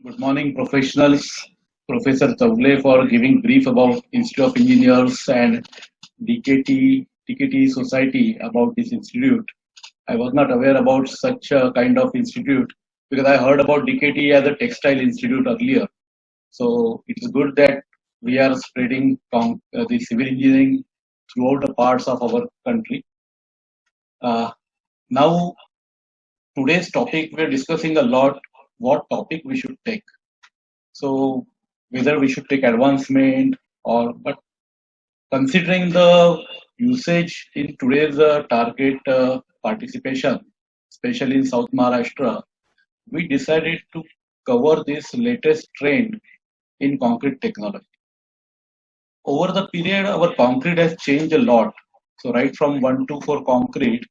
Good morning, professionals. Professor Chawle for giving brief about Institute of Engineers and DKT Society about this institute. I was not aware about such a kind of institute because I heard about DKT as a textile institute earlier. So it is good that we are spreading the civil engineering throughout the parts of our country. Uh, Now, today's topic, we're discussing a lot what topic we should take. So whether we should take advancement or but considering the usage in today's target participation, especially in South Maharashtra, we decided to cover this latest trend in concrete technology. Over the period, our concrete has changed a lot. So right from 124 concrete,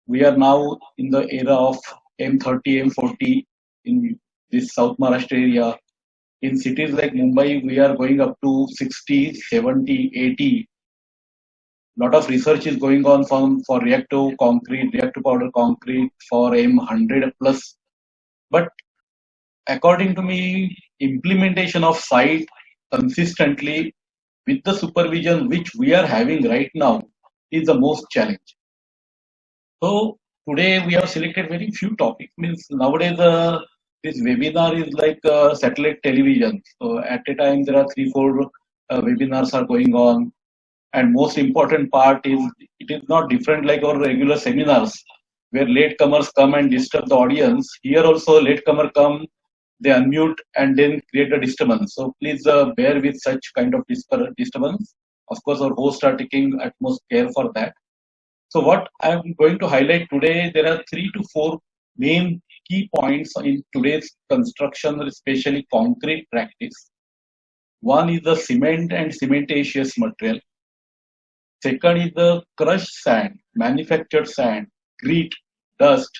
we are now in the era of M30, M40 in this South Maharashtra area. In cities like Mumbai, we are going up to 60, 70, 80. Lot of research is going on for reactive concrete, reactive powder concrete for M100 plus. But according to me, implementation of site consistently with the supervision which we are having right now is the most challenge. So today we have selected very few topics. Means nowadays this webinar is like satellite television. So at a time there are three, four webinars are going on, and most important part is it is not different like our regular seminars where latecomers come and disturb the audience. Here also latecomer come, they unmute and then create a disturbance. So please bear with such kind of disturbance. Of course, our hosts are taking utmost care for that. So what I'm going to highlight today, there are 3 to 4 main key points in today's construction, especially concrete practice. One is the cement and cementatious material. Second is the crushed sand, manufactured sand, grit, dust,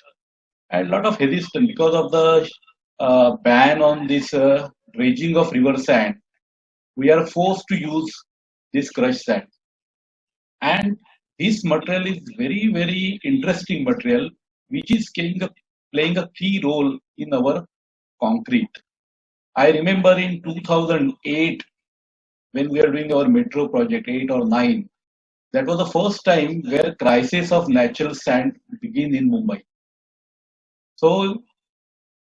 and a lot of hesitation because of the ban on this dredging of river sand. We are forced to use this crushed sand. And this material is very, very interesting material, which is playing a key role in our concrete. I remember in 2008, when we are doing our metro project, 8 or 9, that was the first time where crisis of natural sand began in Mumbai. So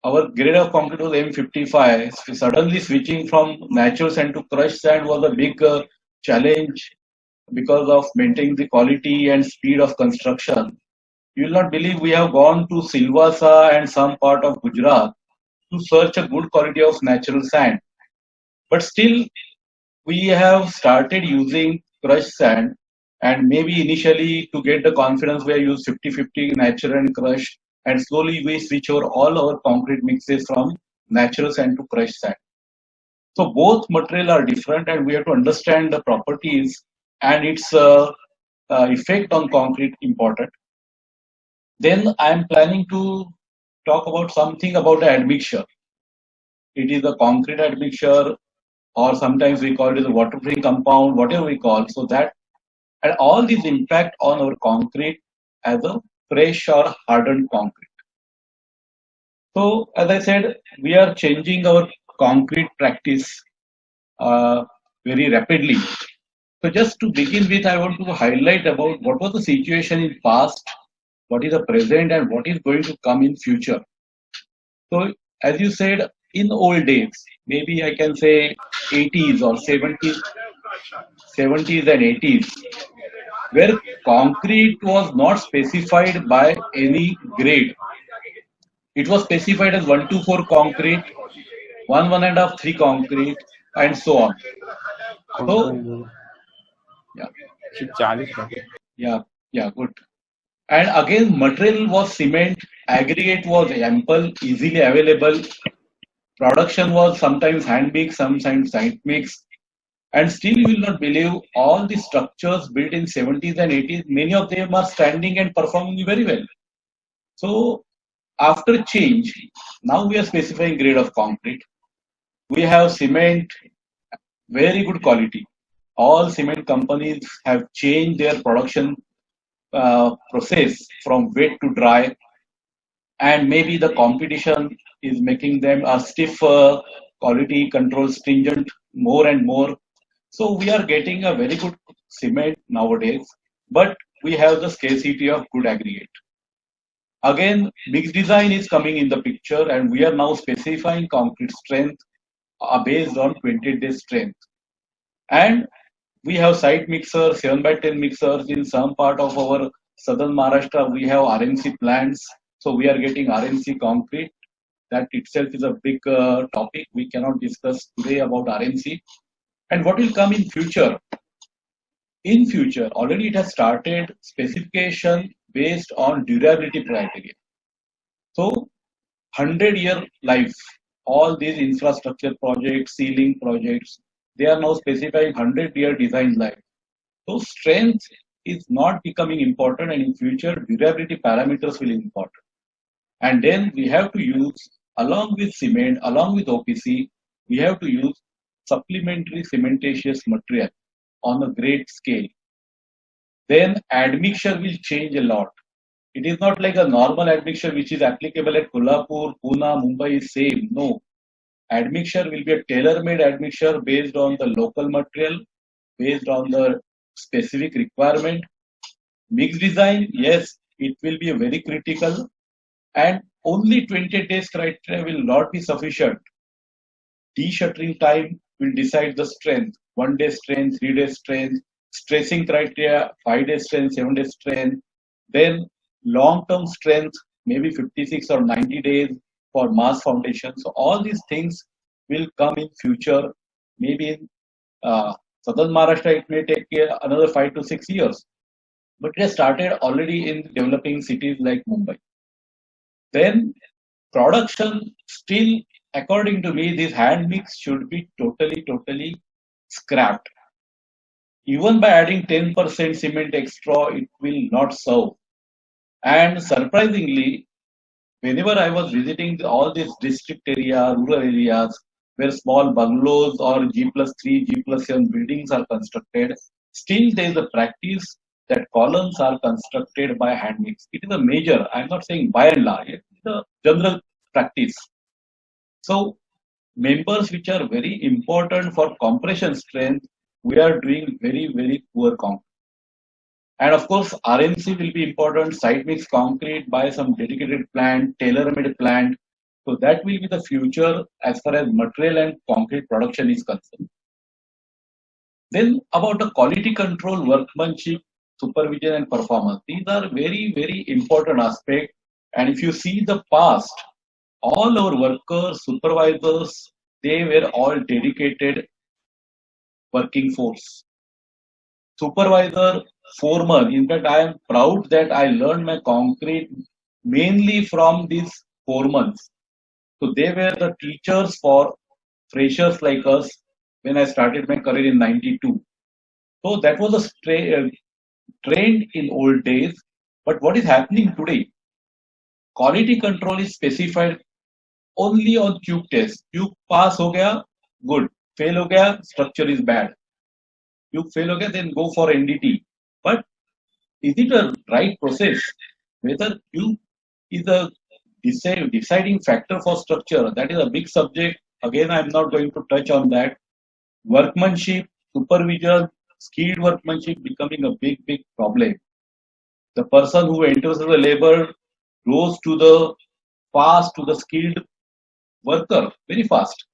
our grade of concrete was M55. So suddenly switching from natural sand to crushed sand was a big challenge because of maintaining the quality and speed of construction. You will not believe we have gone to Silvassa and some part of Gujarat to search a good quality of natural sand. But still, we have started using crushed sand, and maybe initially to get the confidence we use 50-50 natural and crushed, and slowly we switch over all our concrete mixes from natural sand to crushed sand. So both material are different, and we have to understand the properties and its effect on concrete important. Then I am planning to talk about something about the admixture. It is a concrete admixture, or sometimes we call it a waterproofing compound, whatever we call. So that and all these impact on our concrete as a fresh or hardened concrete. So as I said, we are changing our concrete practice uh, very rapidly. So just to begin with, I want to highlight about what was the situation in past, what is the present, and what is going to come in future. So as you said, in old days, maybe I can say 80s or 70s and 80s, where concrete was not specified by any grade. It was specified as 124 concrete, 1.5, 3 concrete, and so on. So yeah, 40 yeah, yeah, good. And again, material was cement, aggregate was ample, easily available. Production was sometimes hand mixed, sometimes site mixed. And still, you will not believe all the structures built in 70s and 80s, many of them are standing and performing very well. So, after change, now we are specifying grade of concrete. We have cement, very good quality. All cement companies have changed their production process from wet to dry. and maybe the competition is making them a stiff quality control stringent more and more. So we are getting a very good cement nowadays, but we have the scarcity of good aggregate. Again, mixed design is coming in the picture, and we are now specifying concrete strength based on 20 days strength. And we have site mixers, 7 by 10 mixers in some part of our southern Maharashtra. We have RMC plants, so we are getting RMC concrete. That itself is a big topic. We cannot discuss today about RMC. And what will come in future? In future, already it has started specification based on durability criteria. So 100-year life, all these infrastructure projects, ceiling projects, they are now specifying 100-year design life. So strength is not becoming important, and in future durability parameters will be important. And then we have to use, along with cement, along with OPC, we have to use supplementary cementitious material on a great scale. Then admixture will change a lot. It is not like a normal admixture which is applicable at Kolhapur, Pune, Mumbai is same. No, admixture will be a tailor-made admixture based on the local material, based on the specific requirement. Mixed design, yes, it will be very critical, and only 20 days criteria will not be sufficient. De-shuttering time will decide the strength. 1 day strength, 3 day strength, stressing criteria, 5 day strength, 7 day strength. Then long-term strength, maybe 56 or 90 days for mass foundation. So all these things will come in future. Maybe in southern Maharashtra, it may take another 5 to 6 years. But it has started already in developing cities like Mumbai. Then production still, according to me, this hand mix should be totally scrapped. Even by adding 10% cement extra, it will not serve. And surprisingly, whenever I was visiting all these district area, rural areas, where small bungalows or G+3, G+7 buildings are constructed, still there is a practice that columns are constructed by hand mix. It is a major, I'm not saying by and large, it is a general practice. So members which are very important for compression strength, we are doing very poor concrete. And of course, RMC will be important, site mix concrete by some dedicated plant, tailor-made plant. So that will be the future as far as material and concrete production is concerned. Then about the quality control, workmanship, supervision and performance. These are very important aspects. And if you see the past, all our workers, supervisors, they were all dedicated working force. Supervisor, foreman. In fact, I am proud that I learned my concrete mainly from these foremen. So they were the teachers for freshers like us when I started my career in 92. So that was a trend in old days. But what is happening today? Quality control is specified only on cube test. Cube pass ho gaya, good. Fail ho gaya, structure is bad. Cube fail ho gaya, then go for NDT. But is it a right process? Whether cube is a deciding factor for structure, that is a big subject. Again, I'm not going to touch on that. Workmanship, supervision, skilled workmanship becoming a big problem. The person who enters the labor goes to the fast to the skilled worker very fast,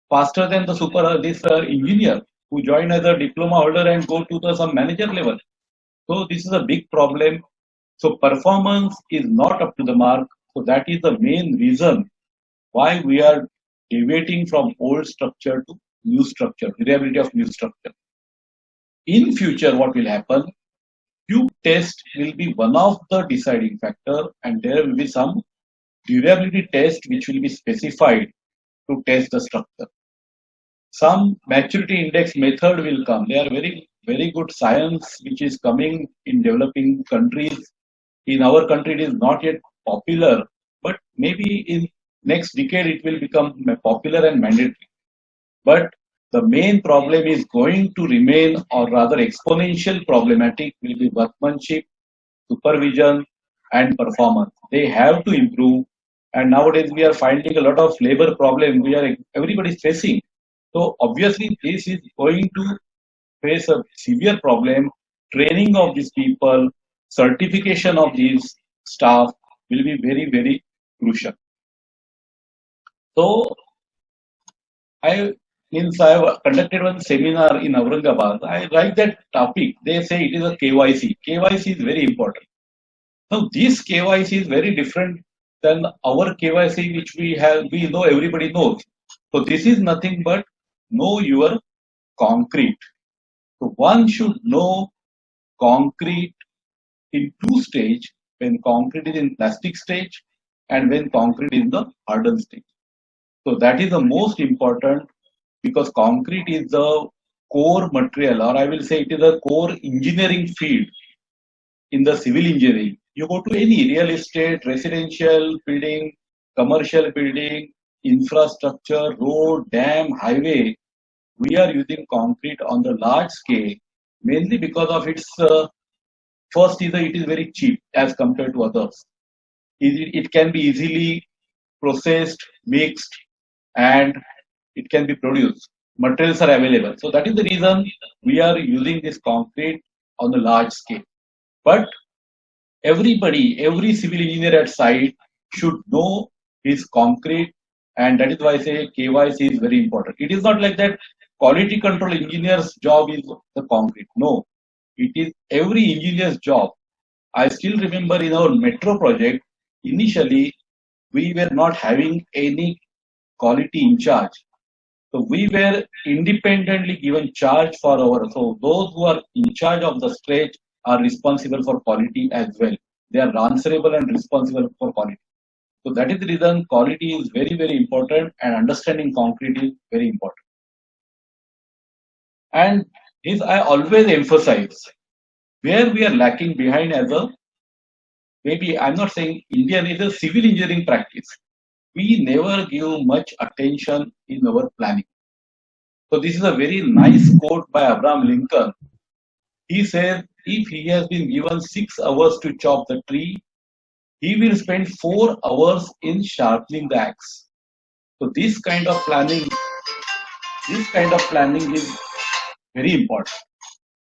faster than the this engineer who join as a diploma holder and go to the some manager level. So this is a big problem. So performance is not up to the mark. So that is the main reason why we are deviating from old structure to new structure, reliability of new structure. In future, what will happen? Tube test will be one of the deciding factor, and there will be some durability test which will be specified to test the structure. Some maturity index method will come. They are very good science which is coming in developing countries. In our country, it is not yet popular, but maybe in next decade it will become popular and mandatory. But the main problem is going to remain, or rather exponential problematic will be workmanship, supervision and performance. They have to improve. and nowadays we are finding a lot of labor problem we are everybody is facing. So obviously this is going to face a severe problem. Training of these people, certification of these staff will be very very crucial. So I means I have conducted one seminar in Aurangabad. I like that topic. They say it is a KYC. KYC is very important. Now this KYC is very different than our KYC which we have. We know everybody knows. So this is nothing but know your concrete. So one should know concrete in two stage, when concrete is in plastic stage and when concrete is in the hardened stage. So that is the most important, because concrete is the core material, or I will say it is a core engineering field in the civil engineering. You go to any real estate, residential building, commercial building, infrastructure, road, dam, highway, we are using concrete on the large scale mainly because of its first is that it is very cheap as compared to others. It can be easily processed, mixed, and it can be produced. Materials are available. So that is the reason we are using this concrete on a large scale. But everybody, every civil engineer at site should know his concrete, and that is why I say KYC is very important. It is not like that quality control engineer's job is the concrete. No, it is every engineer's job. I still remember in our metro project, initially we were not having any quality in charge. So we were independently given charge for our. So those who are in charge of the stretch are responsible for quality as well. They are answerable and responsible for quality. So that is the reason quality is very very important, and understanding concrete is very important. And this I always emphasize, where we are lacking behind as a, maybe I'm not saying Indian, is a civil engineering practice. We never give much attention in our planning. So this is a very nice quote by Abraham Lincoln. He says, if he has been given 6 hours to chop the tree, he will spend 4 hours in sharpening the axe. So this kind of planning is very important.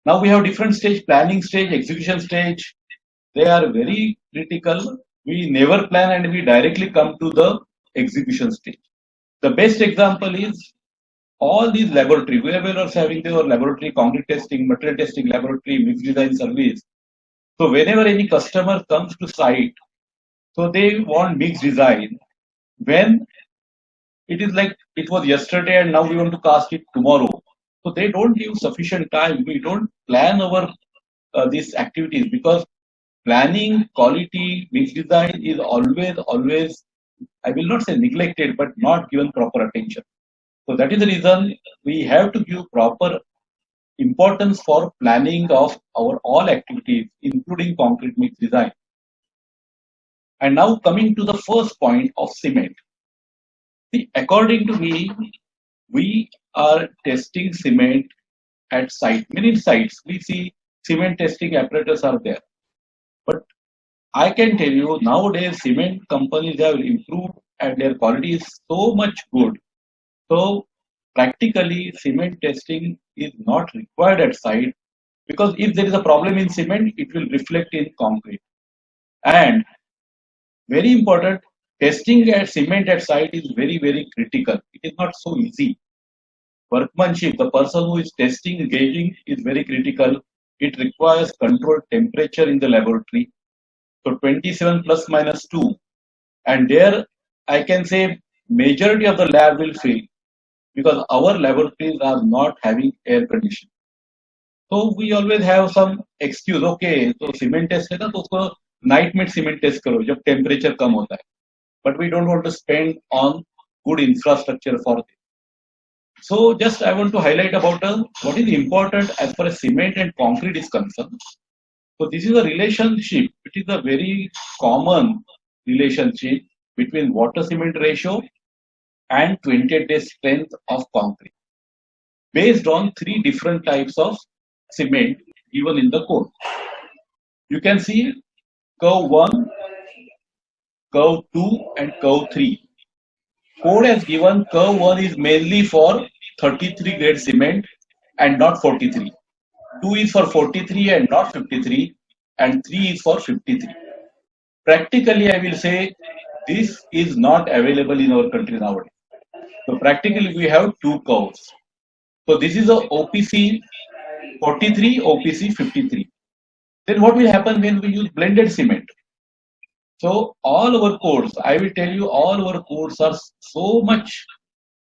Now we have different stage: planning stage, execution stage. They are very critical. We never plan and we directly come to the execution stage. The best example is all these laboratory, wherever are having their laboratory, concrete testing, material testing laboratory, mixed design service. So whenever any customer comes to site, so they want mixed design. When it is like it was yesterday and now we want to cast it tomorrow. So they don't give sufficient time. We don't plan our these activities, because planning, quality, mixed design is always, I will not say neglected, but not given proper attention. So that is the reason we have to give proper importance for planning of our all activities, including concrete mix design. And now coming to the first point of cement. See, according to me, we are testing cement at site. Many sites we see cement testing apparatus are there. But I can tell you nowadays cement companies have improved and their quality is so much good. So practically cement testing is not required at site, because if there is a problem in cement, it will reflect in concrete. And very important, testing at cement at site is very, very critical. It is not so easy. Workmanship, the person who is testing, gauging is very critical. It requires controlled temperature in the laboratory. So 27 plus minus 2. And there I can say majority of the lab will fail, because our laboratories are not having air conditioning. So we always have some excuse. Okay, तो cement test है ना, तो उसको night में cement test करो जब temperature कम होता है. But we don't want to spend on good infrastructure for this. So just I want to highlight about what is important as far as cement and concrete is concerned. So this is a relationship. It is a very common relationship between water cement ratio and 28 days strength of concrete, based on three different types of cement given in the code. You can see curve 1, curve 2 and curve 3. Code has given curve 1 is mainly for 33 grade cement and not 43. 2 is for 43 and not 53, and 3 is for 53. Practically, I will say this is not available in our country nowadays. So practically, we have two curves. So this is a OPC 43, OPC 53. Then what will happen when we use blended cement? So all our codes, I will tell you, all our codes are so much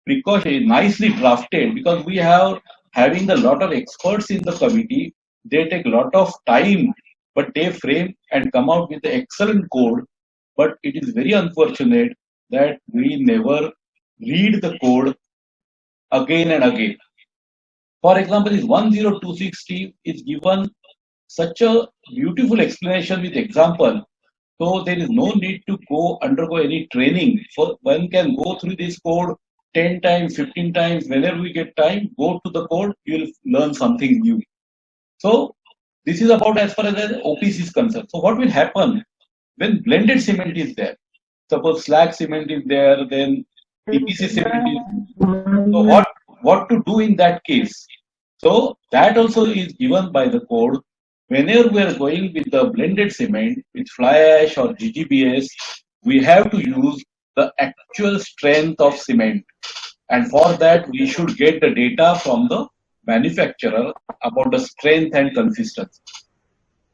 precaution, nicely drafted because we have having a lot of experts in the committee. They take a lot of time, but they frame and come out with the excellent code. But it is very unfortunate that we never read the code again and again. For example, this 10260 is given such a beautiful explanation with example. So there is no need to go undergo any training. So one can go through this code 10 times, 15 times, whenever we get time, go to the code, you will learn something new. So this is about as far as the OPC is concerned. So what will happen when blended cement is there? Suppose slag cement is there, then EPC cement is. So what to do in that case? So that also is given by the code. Whenever we are going with the blended cement with fly ash or GGBS, we have to use the actual strength of cement. And for that, we should get the data from the manufacturer about the strength and consistency.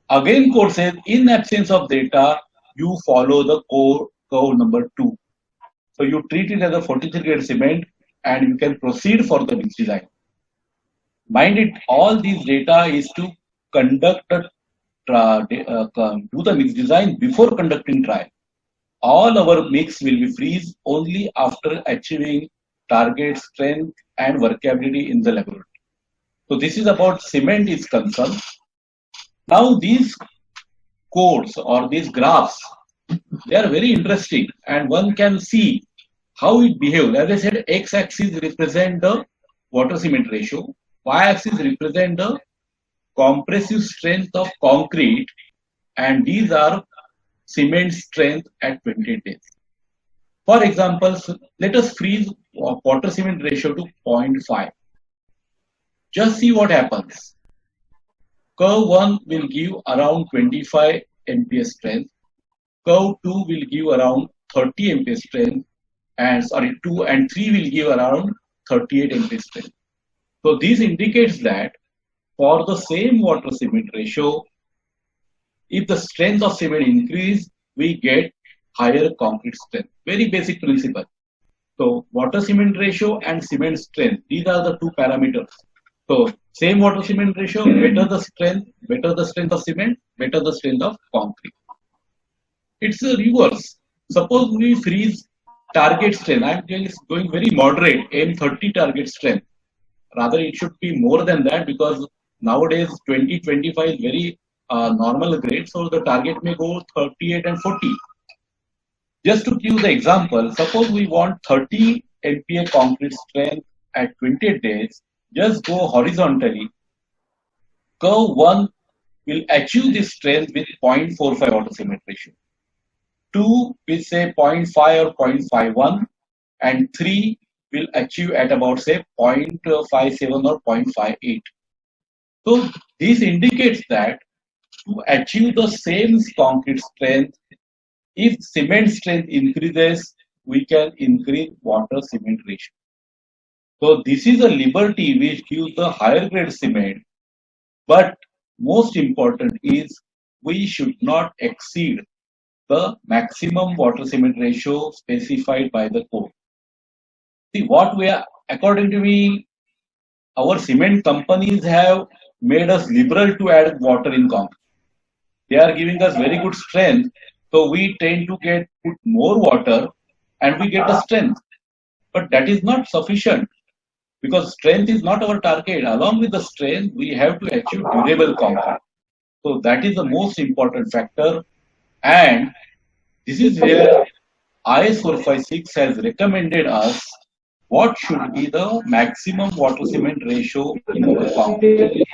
Again, code says in absence of data, you follow the code number 2. So you treat it as a 43 grade cement and you can proceed for the mix design. Mind it, all these data is to conduct a do the mix design before conducting trial. All our mix will be freeze only after achieving target strength and workability in the laboratory. So this is about cement is concerned. Now these codes or these graphs, they are very interesting and one can see how it behaves. As I said, x-axis represent the water cement ratio, y-axis represent the compressive strength of concrete, and these are cement strength at 20 days. For example, let us freeze water cement ratio to 0.5. Just see what happens. Curve 1 will give around 25 MPa strength. Curve 2 will give around 30 MPa strength. And 2 and 3 will give around 38 MPa strength. So this indicates that for the same water cement ratio, if the strength of cement increase, we get higher concrete strength. Very basic principle. So water cement ratio and cement strength, these are the two parameters. So same water cement ratio, better the strength of cement, better the strength of concrete. It's a reverse. Suppose we freeze target strength. I'm going very moderate, M30 target strength. Rather, it should be more than that because nowadays 2025 is very normal grade. So the target may go 38 and 40. Just to give the example, suppose we want 30 MPa concrete strength at 28 days, just go horizontally. Curve 1 will achieve this strength with 0.45 water cement ratio. 2 will say 0.5 or 0.51, and 3 will achieve at about say 0.57 or 0.58. So this indicates that to achieve the same concrete strength, if cement strength increases, we can increase water cement ratio. So this is a liberty which gives the higher grade cement, but most important is we should not exceed the maximum water cement ratio specified by the code. See what we are, according to me, our cement companies have made us liberal to add water in concrete. They are giving us very good strength, so we tend to put more water and we get the strength. But that is not sufficient because strength is not our target. Along with the strength, we have to achieve durable concrete. So that is the most important factor, and this is where IS 456 has recommended us what should be the maximum water cement ratio in our concrete.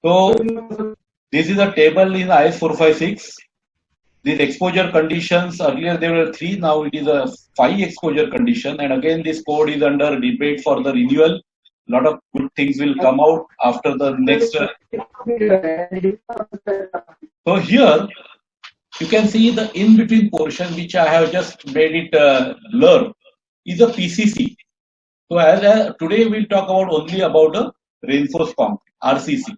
So this is a table in IS 456. These exposure conditions, earlier there were three, now it is a five exposure condition. And again, this code is under debate for the renewal. A lot of good things will come out after the next. So here you can see the in-between portion, which I have just made it blur, is a PCC. So as today we'll talk about only about a reinforced concrete, RCC.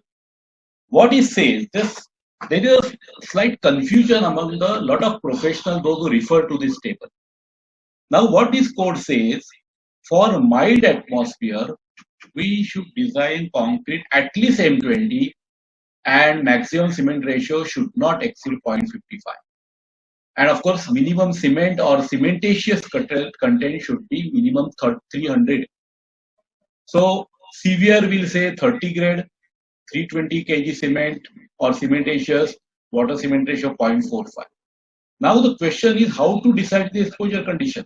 What it says, this there is a slight confusion among the lot of professionals, those who refer to this table. Now, what this code says, for mild atmosphere, we should design concrete at least M20 and maximum cement ratio should not exceed 0.55. And of course, minimum cement or cementitious content should be minimum 300. So severe will say 30 grade, 320 kg cement or cementatious, water cement ratio 0.45. Now the question is how to decide the exposure condition.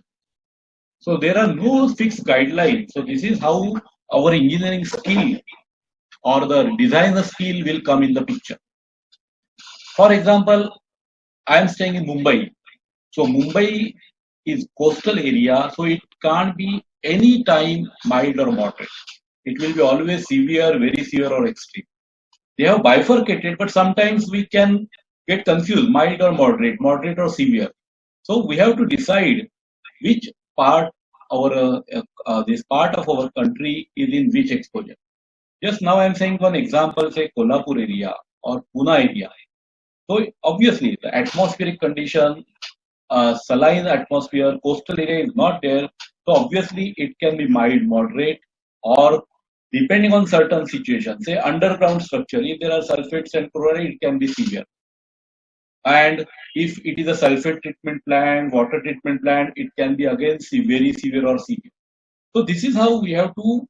So there are no fixed guidelines. So this is how our engineering skill or the designer skill will come in the picture. For example, I am staying in Mumbai. So Mumbai is coastal area, so it can't be any time mild or moderate. It will be always severe, very severe or extreme. They have bifurcated, but sometimes we can get confused, mild or moderate or severe. So we have to decide which part our this part of our country is in which exposure. Just now I am saying one example, say Kolhapur area or Pune area. So obviously the atmospheric condition, saline atmosphere, coastal area is not there. So obviously it can be mild, moderate, or depending on certain situations, say underground structure, if there are sulfates and chloride, it can be severe. And if it is a sulfate treatment plant, water treatment plant, it can be again very severe or severe. So this is how we have to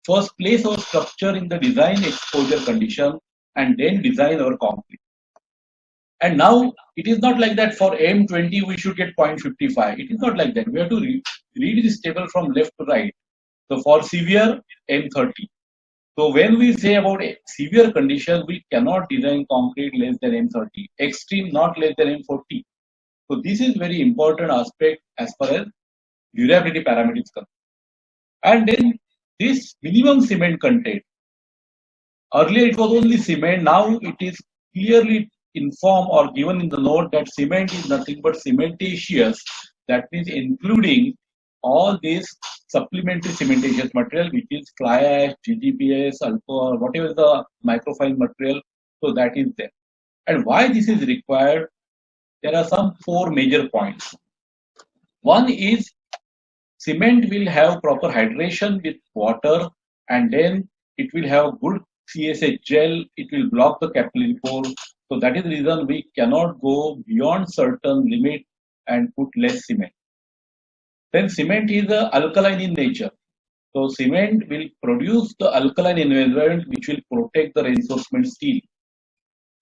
first place our structure in the design exposure condition and then design our concrete. And now it is not like that for M20 we should get 0.55. It is not like that. We have to read this table from left to right. So for severe, M30. So when we say about a severe condition, we cannot design concrete less than M30. Extreme, not less than M40. So this is very important aspect as far as durability parameters come. And then this minimum cement content. Earlier it was only cement. Now it is clearly informed or given in the note that cement is nothing but cementitious. That means including all these supplementary cementitious material, which is fly ash, GGPS, alcohol, whatever the microfine material. So that is there. And why this is required? There are some four major points. One is cement will have proper hydration with water, and then it will have good CSH gel. It will block the capillary pore. So that is the reason we cannot go beyond certain limit and put less cement. Then cement is alkaline in nature. So cement will produce the alkaline environment which will protect the reinforcement steel.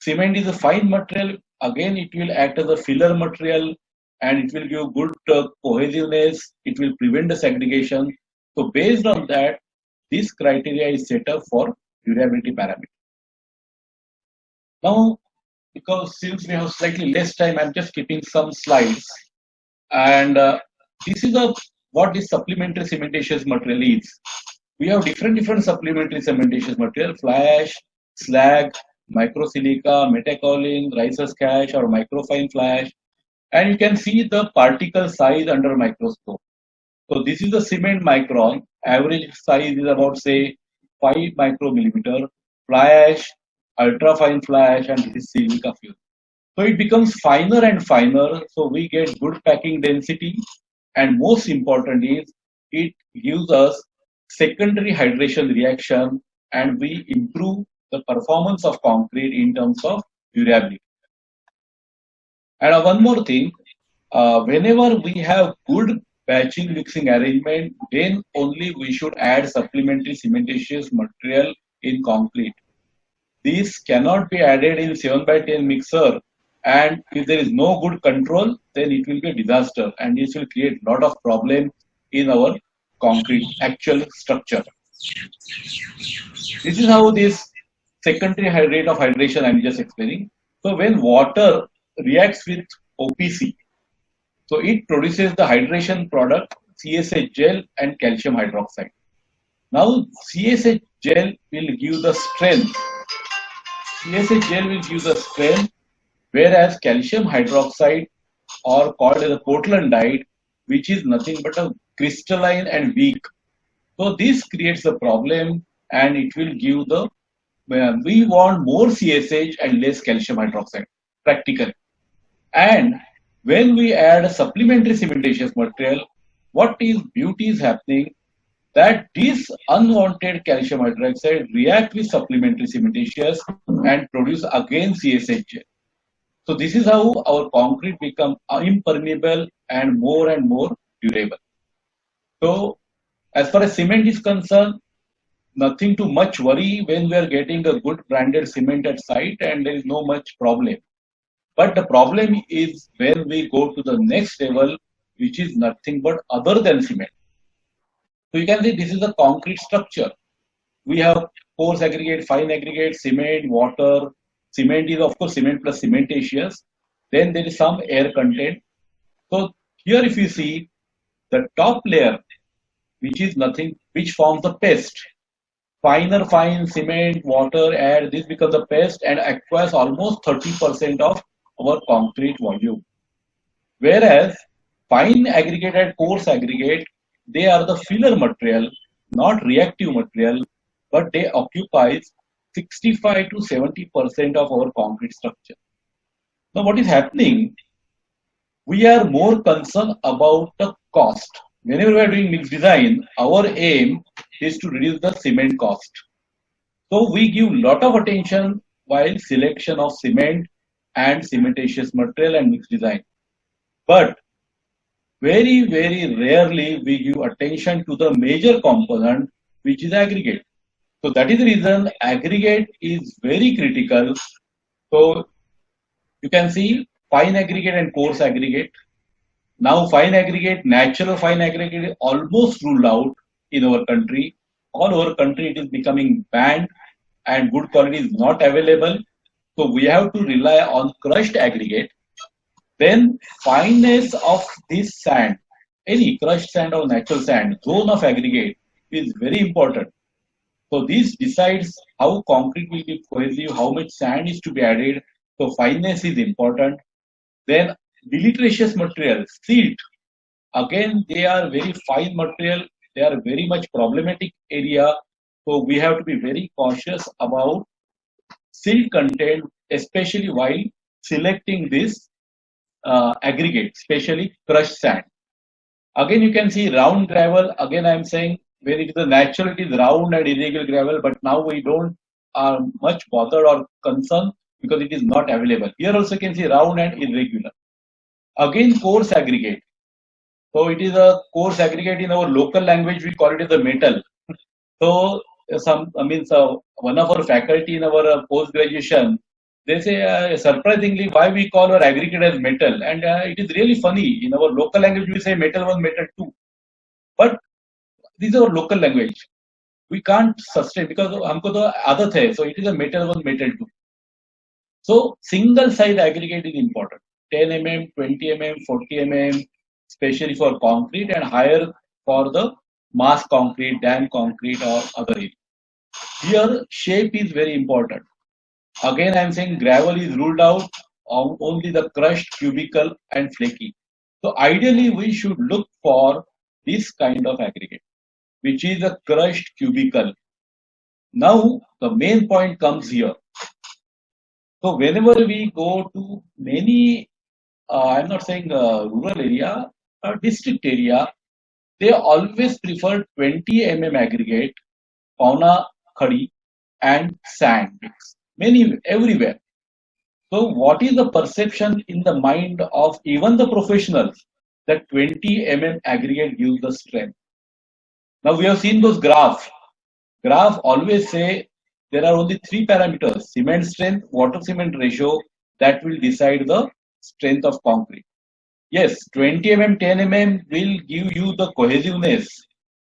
Cement is a fine material. Again, it will act as a filler material and it will give good cohesiveness. It will prevent the segregation. So based on that, this criteria is set up for durability parameter. Now, because since we have slightly less time, I'm just keeping some slides. And this is what this supplementary cementitious material is. We have different supplementary cementitious material: fly ash, slag, microsilica, metakaolin, ricer's cash or microfine fly ash. And you can see the particle size under microscope. So this is the cement micron. Average size is about say 5 micromillimeter. Fly ash, ultra fine fly ash, and this is silica fuse. So it becomes finer and finer. So we get good packing density. And most important is it gives us secondary hydration reaction and we improve the performance of concrete in terms of durability. And one more thing, whenever we have good batching mixing arrangement, then only we should add supplementary cementitious material in concrete. These cannot be added in 7x10 mixer, and if there is no good control, then it will be a disaster and this will create a lot of problem in our concrete actual structure. This is how this secondary rate of hydration I'm just explaining. So when water reacts with OPC. So it produces the hydration product CSH gel and calcium hydroxide. Now CSH gel will give the strength. CSH gel will give the strength, whereas calcium hydroxide, or called as a Portlandite, which is nothing but a crystalline and weak. So this creates a problem, and it will give the we want more CSH and less calcium hydroxide practically. And when we add a supplementary cementitious material, what is beauty is happening that this unwanted calcium hydroxide react with supplementary cementitious and produce again CSH. So this is how our concrete become impermeable and more durable. So as far as cement is concerned, nothing too much worry when we are getting a good branded cement at site and there is no much problem. But the problem is when we go to the next level, which is nothing but other than cement. So you can see this is a concrete structure. We have coarse aggregate, fine aggregate, cement, water. Cement is of course cement plus cementatious. Then there is some air content. So here if you see the top layer, which is nothing, which forms the paste. Fine cement, water, air, this becomes a paste and acquires almost 30% of our concrete volume. Whereas fine aggregate and coarse aggregate, they are the filler material, not reactive material, but they occupy 65 to 70% of our concrete structure. Now what is happening? We are more concerned about the cost. Whenever we are doing mixed design, our aim is to reduce the cement cost. So we give lot of attention while selection of cement and cementitious material and mixed design. But very rarely we give attention to the major component, which is aggregate. So that is the reason aggregate is very critical. So you can see fine aggregate and coarse aggregate. Now fine aggregate, natural fine aggregate is almost ruled out in our country. All over country it is becoming banned and good quality is not available. So we have to rely on crushed aggregate. Then fineness of this sand, any crushed sand or natural sand, zone of aggregate is very important. So this decides how concrete will be cohesive, how much sand is to be added. So fineness is important. Then deleterious material, silt. Again, they are very fine material. They are very much problematic area. So we have to be very cautious about silt content, especially while selecting this aggregate, especially crushed sand. Again, you can see round gravel. Again, I am saying where it is the natural, it is round and irregular gravel, but now we don't are much bothered or concerned because it is not available. Here also you can see round and irregular. Again, coarse aggregate. So it is a coarse aggregate in our local language. We call it as a metal. So one of our faculty in our post graduation, they say surprisingly why we call our aggregate as metal, and it is really funny. In our local language, we say metal 1, metal 2, but this is our local language. We can't sustain because हमको तो आदत है. So it is a metal 1, metal 2. So single size aggregate is important. 10 mm, 20 mm, 40 mm, especially for concrete, and higher for the mass concrete, dam concrete, or other area. Here, shape is very important. Again, I am saying gravel is ruled out, only the crushed, cubical, and flaky. So ideally, we should look for this kind of aggregate, which is a crushed cubical. Now, the main point comes here. So whenever we go to many, I'm not saying rural area, district area, they always prefer 20 mm aggregate, fauna, khadi, and sand mix. Many everywhere. So what is the perception in the mind of even the professionals that 20 mm aggregate gives the strength? Now we have seen those graphs. Graph always say there are only 3 parameters: cement strength, water cement ratio, that will decide the strength of concrete. Yes, 20 mm, 10 mm will give you the cohesiveness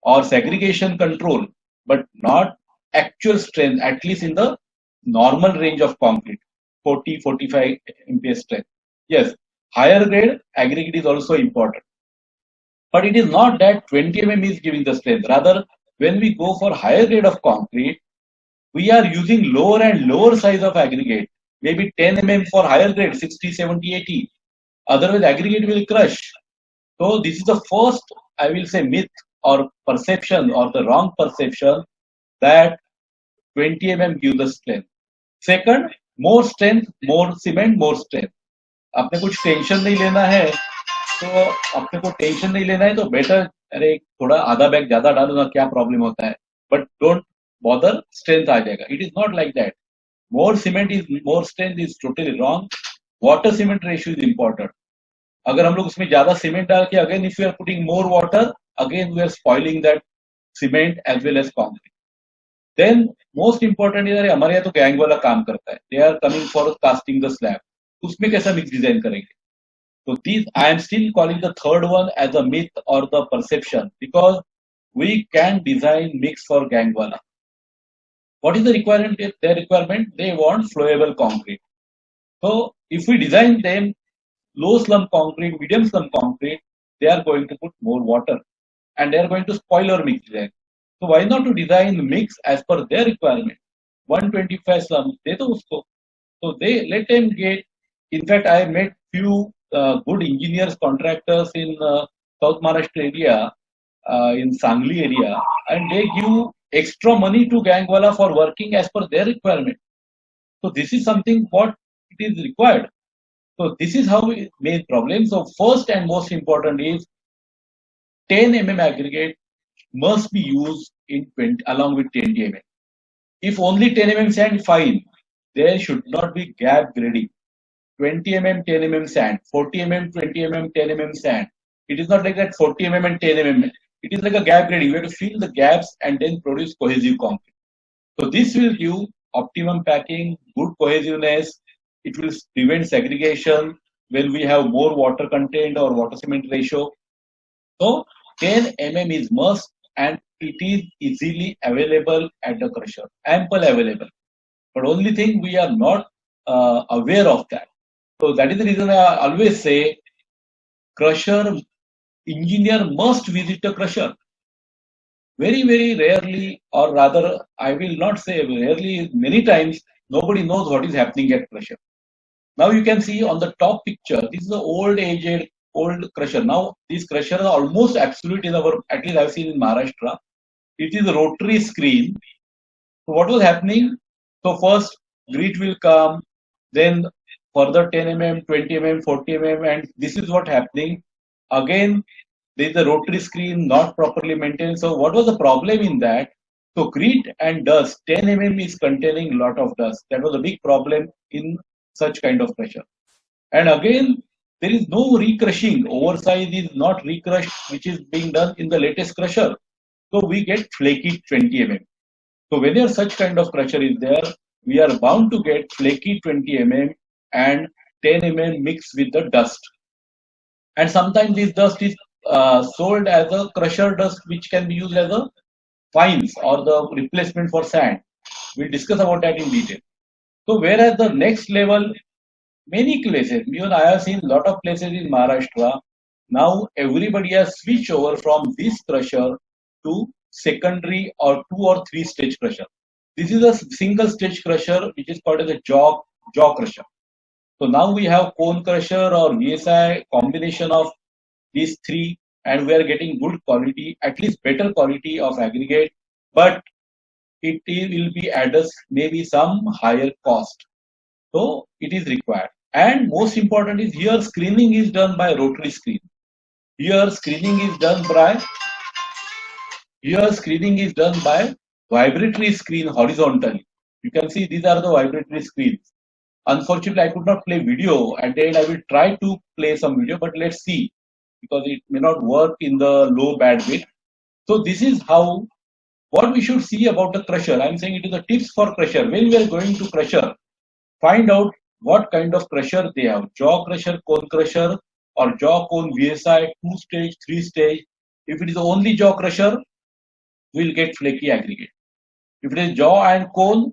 or segregation control, but not actual strength, at least in the normal range of concrete, 40, 45 MPa strength. Yes, higher grade aggregate is also important. But it is not that 20 is giving the strength. Rather, when we go for higher grade of concrete, we are using lower and lower size of aggregate. Maybe 10 for higher grade, 60, 70, 80. Otherwise, aggregate will crush. So this is the first, I will say, myth or perception or the wrong perception that 20 gives the strength. Second, more strength, more cement, more strength. आपने कुछ tension नहीं लेना है तो अपने को tension नहीं लेना है तो बेटर अरे थोड़ा आधा बैग ज्यादा डालो ना क्या प्रॉब्लम होता है बट डोंट बॉदर स्ट्रेंथ आ जाएगा it is not like that more cement is more strength is totally wrong water cement ratio is important अगर हम लोग उसमें ज्यादा सीमेंट डाल के again if you are putting more water again we are spoiling that cement as well as concrete then most important इधर हमारे यहाँ तो गैंग वाला काम करता है they are coming for casting the slab उसमें कैसा मिक्स डिजाइन करेंगे So these, I am still calling the third one as a myth or the perception because we can design mix for Gangwala. What is the requirement? Their requirement, they want flowable concrete. So if we design them low slump concrete, medium slump concrete, they are going to put more water and they are going to spoil our mix design. So why not to design the mix as per their requirement? 125 slump, they do usko. So they let them get. In fact, I met few good engineers, contractors in South Maharashtra area, in Sangli area, and they give extra money to Gangwala for working as per their requirement. So this is something what it is required. So this is how we make problem. So first and most important is 10 aggregate must be used in 20 along with 20 If only 10 sand, fine. There should not be gap grading. 20 10 sand, 40 20 10 sand. It is not like that 40 and 10 It is like a gap grading. You have to fill the gaps and then produce cohesive concrete. So this will give optimum packing, good cohesiveness. It will prevent segregation when we have more water content or water cement ratio. So 10 is must and it is easily available at the crusher, ample available. But only thing we are not aware of that. So that is the reason I always say crusher engineer must visit a crusher. Very, very rarely, or rather, I will not say rarely, many times, nobody knows what is happening at crusher. Now you can see on the top picture, this is the old aged, old crusher. Now these crushers are almost absolute in our, at least I've seen in Maharashtra. It is a rotary screen. So what was happening? So first grit will come, then further 10 20 40 and this is what happening. Again, there is a rotary screen not properly maintained. So what was the problem in that? So grit and dust, 10 is containing a lot of dust. That was a big problem in such kind of pressure. And again, there is no recrushing. Oversize is not recrushed, which is being done in the latest crusher. So we get flaky 20 So whenever such kind of crusher is there, we are bound to get flaky 20 and 10 mixed with the dust. And sometimes this dust is sold as a crusher dust, which can be used as a fines or the replacement for sand. We'll discuss about that in detail. So whereas the next level, many places, even I have seen a lot of places in Maharashtra, now everybody has switched over from this crusher to secondary or 2 or 3 stage crusher. This is a single stage crusher which is called as a jaw crusher. So now we have cone crusher or VSI combination of these three and we are getting good quality, at least better quality of aggregate, but it will be at us maybe some higher cost. So it is required. And most important is here screening is done by rotary screen. Here screening is done by vibratory screen horizontally. You can see these are the vibratory screens. Unfortunately, I could not play video. At the end, I will try to play some video, but let's see because it may not work in the low bandwidth. So this is how what we should see about the crusher. I'm saying it is a tips for crusher. When we are going to crusher, find out what kind of crusher they have. Jaw crusher, cone crusher, or jaw cone VSI, 2 stage, 3 stage. If it is only jaw crusher, we will get flaky aggregate. If it is jaw and cone,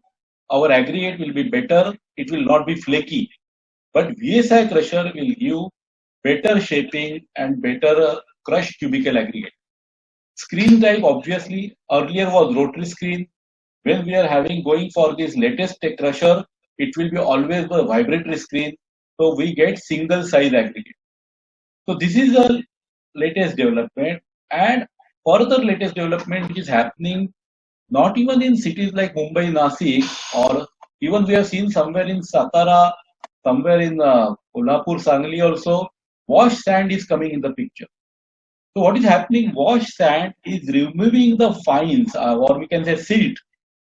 our aggregate will be better. It will not be flaky. But VSI crusher will give better shaping, and better crushed cubical aggregate. Screen type obviously earlier was rotary screen. When we are having going for this latest tech crusher, it will be always the vibratory screen. So we get single size aggregate. So this is the latest development, and further latest development which is happening not even in cities like Mumbai, Nasik, or even we have seen somewhere in Satara, somewhere in Kolhapur, Sangli also, wash sand is coming in the picture. So what is happening? Wash sand is removing the fines, or we can say silt.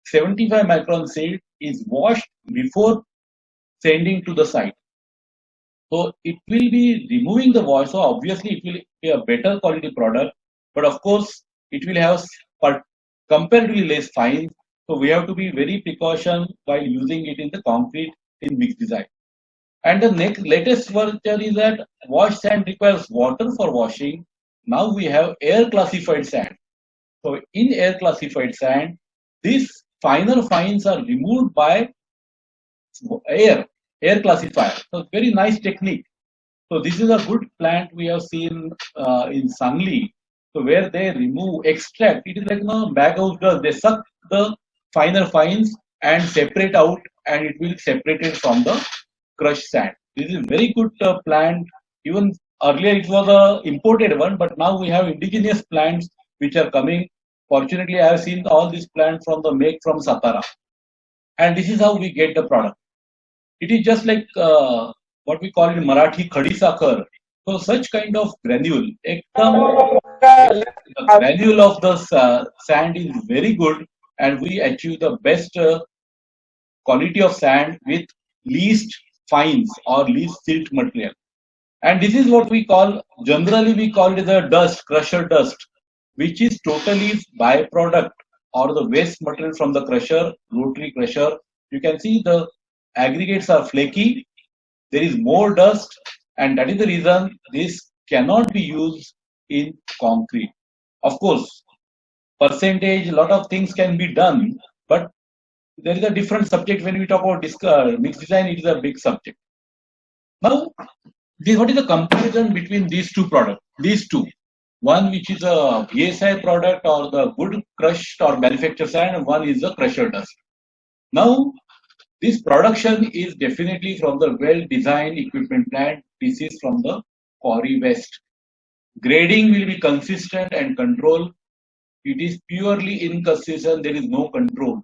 75 micron silt is washed before sending to the site. So it will be removing the wash. So obviously it will be a better quality product, but of course it will have comparatively less fines. So we have to be very precaution while using it in the concrete in mixed design. And the next latest version is that wash sand requires water for washing. Now we have air classified sand. So in air classified sand, these finer fines are removed by air, air classifier. So very nice technique. So this is a good plant we have seen in Sangli. So where they remove, extract, it is like bag house does. They suck the finer fines and separate out, and it will separate it from the crushed sand. This is very good plant. Even earlier it was a imported one, but now we have indigenous plants which are coming. Fortunately, I have seen all these plants from the make from Satara, and this is how we get the product. It is just like what we call in Marathi khadi sakhar. So such kind of granule, the granule of the sand is very good, and we achieve the best quality of sand with least fines or least silt material. And this is what we call, generally we call it the dust, crusher dust, which is totally byproduct or the waste material from the crusher, rotary crusher. You can see the aggregates are flaky, there is more dust, and that is the reason this cannot be used in concrete. Of course, percentage, a lot of things can be done, but there is a different subject when we talk about mixed design, it is a big subject. Now, what is the comparison between these two products? These two. One which is a VSI product or the good crushed or manufactured sand, and one is the crusher dust. Now, this production is definitely from the well-designed equipment plant. This is from the Quarry West. Grading will be consistent and controlled. It is purely inconsistent. There is no control.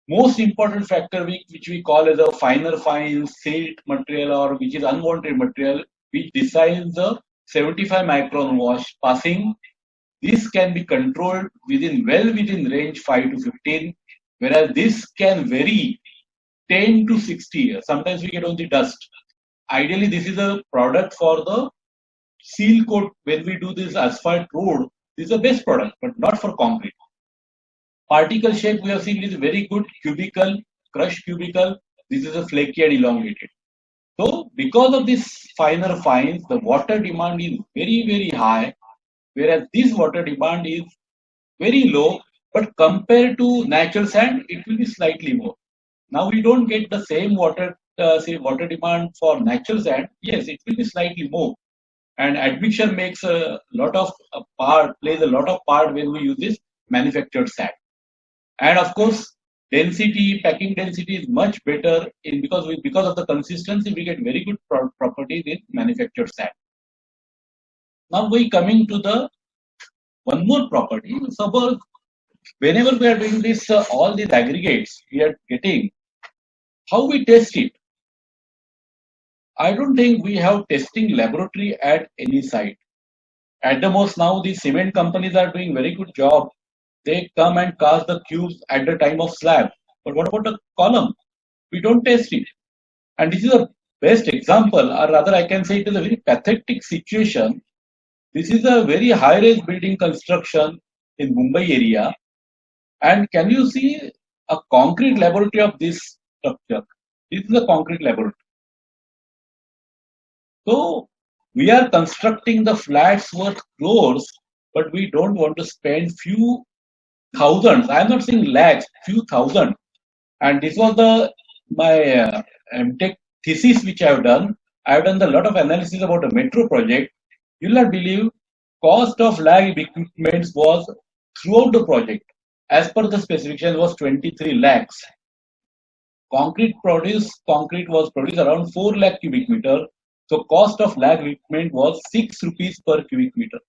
Most important factor which we call as a finer fine silt material or which is unwanted material, which decides the 75 micron wash passing. This can be controlled within range 5 to 15, whereas this can vary 10 to 60 years. Sometimes we get only dust. Ideally, this is a product for the seal coat. When we do this asphalt road, this is the best product, but not for concrete. Particle shape we have seen is very good, cubical, crushed cubical. This is a flaky and elongated. So because of this finer fines, the water demand is very, very high, whereas this water demand is very low, but compared to natural sand, it will be slightly more. Now we don't get the same water, water demand for natural sand. Yes, it will be slightly more. And admixture makes a lot of plays a lot of part when we use this manufactured sand. And of course, density, packing density is much better because of the consistency, we get very good properties in manufactured sand. Now we coming to the one more property. Suppose whenever we are doing this, all these aggregates we are getting, how we test it? I don't think we have testing laboratory at any site. At the most now, the cement companies are doing very good job. They come and cast the cubes at the time of slab. But what about the column? We don't test it. And this is a best example, or rather I can say it is a very pathetic situation. This is a very high-rise building construction in Mumbai area. And can you see a concrete laboratory of this structure? This is a concrete laboratory. So we are constructing the flats worth crores, but we don't want to spend few thousands. I'm not saying lakhs, few thousand. And this was my MTech thesis which I have done. I have done a lot of analysis about a metro project. You'll not believe cost of lab equipment was throughout the project as per the specification was 23 lakhs. Concrete was produced around 4 lakh cubic meter. So cost of lab equipment was 6 rupees per cubic meter.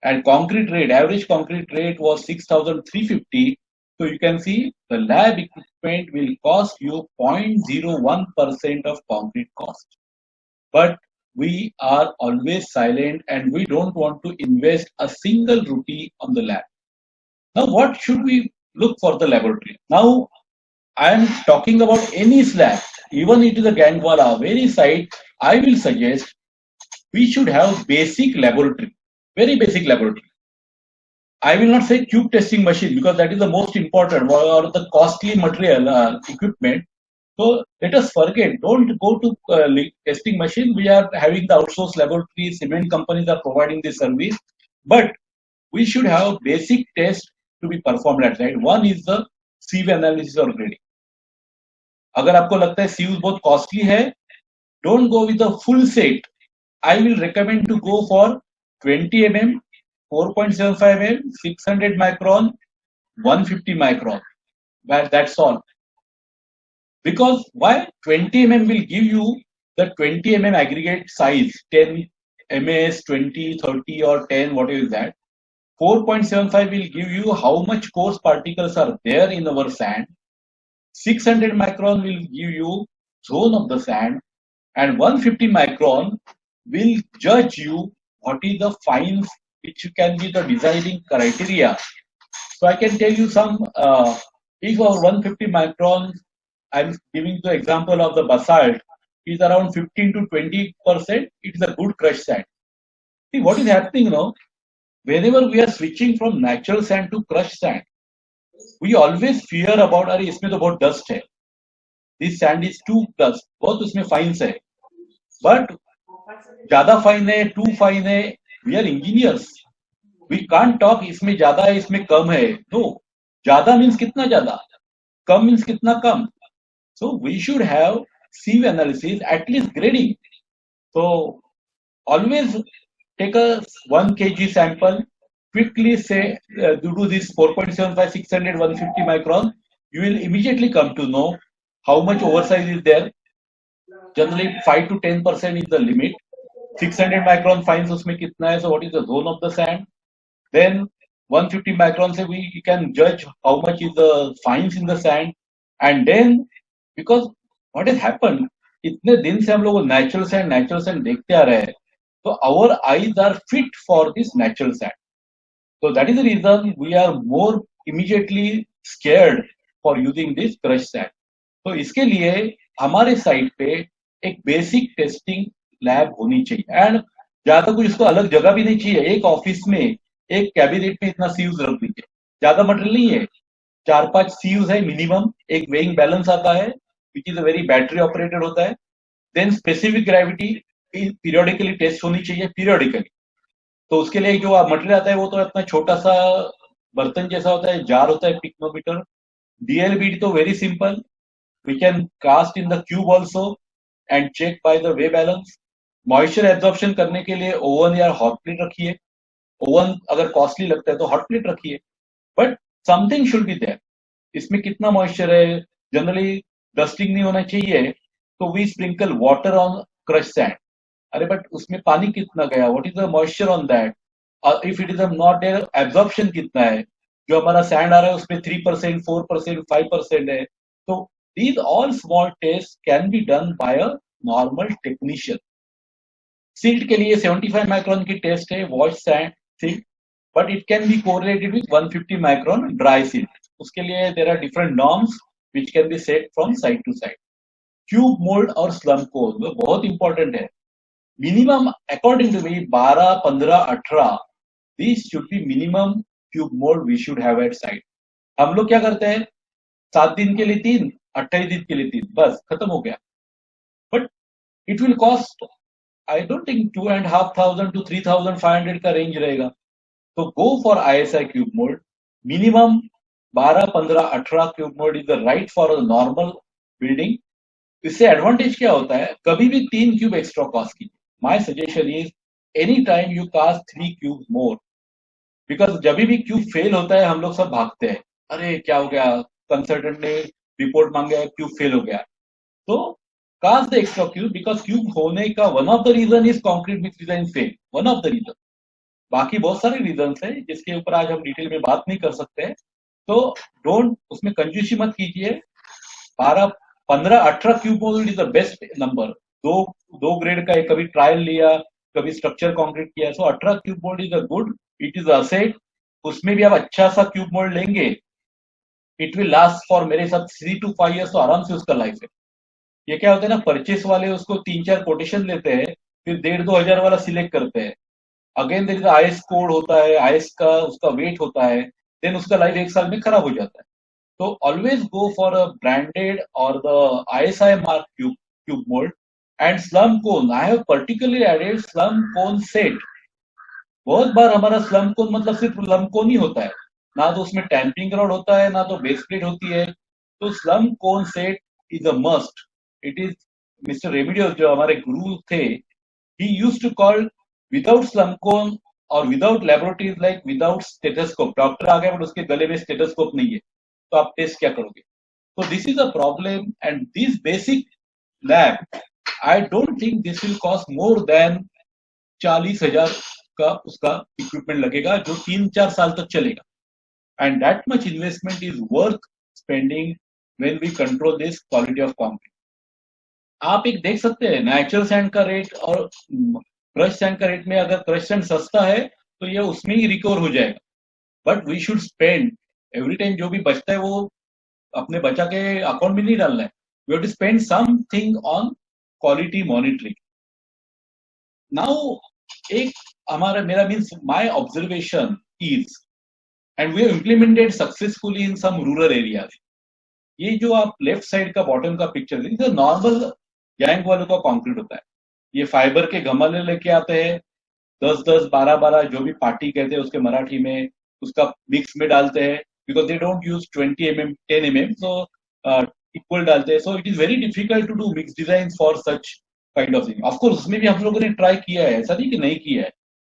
And average concrete rate was 6,350. So you can see the lab equipment will cost you 0.01% of concrete cost. But we are always silent and we don't want to invest a single rupee on the lab. Now, what should we look for the laboratory? Now, I am talking about any slab, even it is a Gandwala, very site, I will suggest we should have basic laboratory, very basic laboratory. I will not say tube testing machine because that is the most important or the costly material equipment. So let us forget. Don't go to testing machine. We are having the outsourced laboratory. Cement companies are providing this service, but we should have basic test to be performed at site. One is the sieve analysis or grading. अगर आपको लगता है sieves बहुत costly है, don't go with the full set. I will recommend to go for 20 mm, 4.75 mm, 600 micron, 150 micron. That's all. Because why? 20 mm will give you the 20 mm aggregate size, 10 ms, 20, 30 or 10, whatever is that. 4.75 will give you how much coarse particles are there in our sand. 600 micron will give you zone of the sand, and 150 micron will judge you what is the fines which can be the designing criteria. So I can tell you some, if our 150 micron, I'm giving the example of the basalt, is around 15 to 20%, it is a good crushed sand. See what is happening now, whenever we are switching from natural sand to crushed sand, we always fear about अरे इसमें तो बहुत dust है, this sand is too dust, बहुत उसमें fines है, but ज़्यादा fine है, too fine है, we are engineers, we can't talk इसमें ज़्यादा है, इसमें कम है, no, ज़्यादा means कितना ज़्यादा, कम means कितना कम. So we should have sieve analysis, at least grading. So always take a 1 kg sample, quickly say do this 4.75, 600, 150 micron, you will immediately come to know how much oversize is there. Generally 5 to 10% is the limit. 600 micron fines usme kitna hai, so what is the zone of the sand? Then 150 micron se we can judge how much is the fines in the sand. And then because what has happened, इतने दिन से हम लोग natural sand देखते आ रहे हैं, so our eyes are fit for this natural sand. So that is the reason we are more immediately scared for using this crushed sand. तो इसके लिए हमारे साइट पे एक बेसिक टेस्टिंग लैब होनी चाहिए, एंड ज्यादा कुछ इसको अलग जगह भी नहीं चाहिए. एक ऑफिस में एक कैबिनेट में इतना सीव्स रख दीजिए, ज्यादा मटेरियल नहीं है, 4-5 सीव्स है मिनिमम, एक वेइंग बैलेंस आता है which is a very battery operated होता है, then specific gravity periodically test होनी चाहिए पीरियोडिकली. तो उसके लिए जो मटेरियल आता है वो तो इतना छोटा सा बर्तन जैसा होता है, जार होता है, पिक्नोमीटर. DLBD तो very simple, we can cast in the cube also and check by the way balance. Moisture absorption करने के लिए ओवन या हॉट प्लेट रखिए, ओवन अगर कॉस्टली लगता है तो हॉट प्लेट रखिए, but something should be there. इसमें कितना मॉइस्चर है, जनरली डस्टिंग नहीं होना चाहिए, तो we sprinkle water on crush sand. अरे बट उसमें पानी कितना गया, what is the moisture on that, if it is not there, absorption कितना है, जो हमारा सैंड आ रहा है उसमें 3%, 4%, 5% है. तो these all small tests can be done by a normal technician. Silt के लिए 75 micron की टेस्ट है, wash sand silt, but it can be correlated with 150 micron dry silt. उसके लिए there are different norms which can be set from side to side. Cube mold और slump code वो बहुत important है. Minimum according to me 12, 15, 18 these should be minimum cube mold we should have at site. हम लोग क्या करते हैं, 7 दिन के लिए 3, 28 दिन के लिए 3, बस खत्म हो गया. But it will cost, I don't think 2,500 to 3,500 का रेंज रहेगा. तो go for ISI cube mold. Minimum 12, 15, 18 cube mold is the right for a normal building. इससे एडवांटेज क्या होता है, कभी भी 3 क्यूब एक्स्ट्रा कास्ट कीजिए. My suggestion is any time you cast 3 cube more, because जब भी क्यूब फेल होता है हम लोग सब भागते हैं, अरे क्या हो गया, कंसल्टेंट ने रिपोर्ट मांगा, क्यूब फेल हो गया. तो cast the extra cube, because cube होने का one of the reason is concrete mix design fail, one of the reason. बाकी बहुत सारे रीजन है जिसके ऊपर आज हम डिटेल में बात नहीं कर सकते हैं. तो डोंट उसमें कंजूसी मत कीजिए. 12 15 18 cube mould is the best number. दो दो ग्रेड का एक कभी ट्रायल लिया, कभी स्ट्रक्चर कंक्रीट किया, सो 18 cube mould is a good, it is asset. उसमें भी आप अच्छा सा क्यूब मोल्ड लेंगे, इट विल लास्ट फॉर मेरे साथ 3 to 5 years, तो आराम से उसका लाइफ है. ये क्या होता है ना, परचेस वाले उसको 3 4 कोटेशन लेते हैं, फिर 1,500 2,000 वाला सिलेक्ट करते हैं. Again there is IS code होता है, आईएस का उसका वेट होता है, देन उसका लाइफ 1 साल में खराब हो जाता है. तो always go for a branded और the ISI mark cube mould. And slump cone, I have particularly added slump cone set. बहुत बार हमारा स्लम कोन मतलब सिर्फ स्लम कोन ही होता है, ना तो उसमें टैंपिंग रॉड होता है, ना तो बेस प्लेट होती है. तो slump cone set is a must. It is mister Remedio जो हमारे गुरु थे, he used to call without slum cone और without laboratories, like without stethoscope. Doctor आ गया बट उसके गले में स्टेथोस्कोप नहीं है, तो आप टेस्ट क्या करोगे. तो this is a problem. And this basic lab, I don't think this will cost more than 40,000 का उसका इक्विपमेंट लगेगा, जो 3 4 साल तक चलेगा. And that much investment is worth spending when we control this quality of concrete. आप एक देख सकते हैं नेचुरल सैंड का रेट और क्रश सैंड का रेट में, अगर क्रश सैंड सस्ता है तो ये उसमें ही रिकवर हो जाएगा. But we should spend every time, जो भी बचता है वो अपने बचा के अकाउंट में नहीं डालना है. We have to spend something on quality monitoring. Now एक हमारा मेरा means my observation is, and we have implemented successfully in some rural areas. ये जो आप लेफ्ट साइड का बॉटम का पिक्चर देखिए, नॉर्मल गैंग वालों का कंक्रीट होता है. ये फाइबर के गमले लेके आते हैं, 10 10 12 12 जो भी पार्टी कहते हैं उसके मराठी में, उसका मिक्स में डालते हैं, because they don't use 20 mm 10 mm, so equal डालते हैं. So it is very difficult to do mix design for such kind of thing. Of course उसमें भी हम लोगों ने ट्राई किया है, ऐसा नहीं कि नहीं किया है,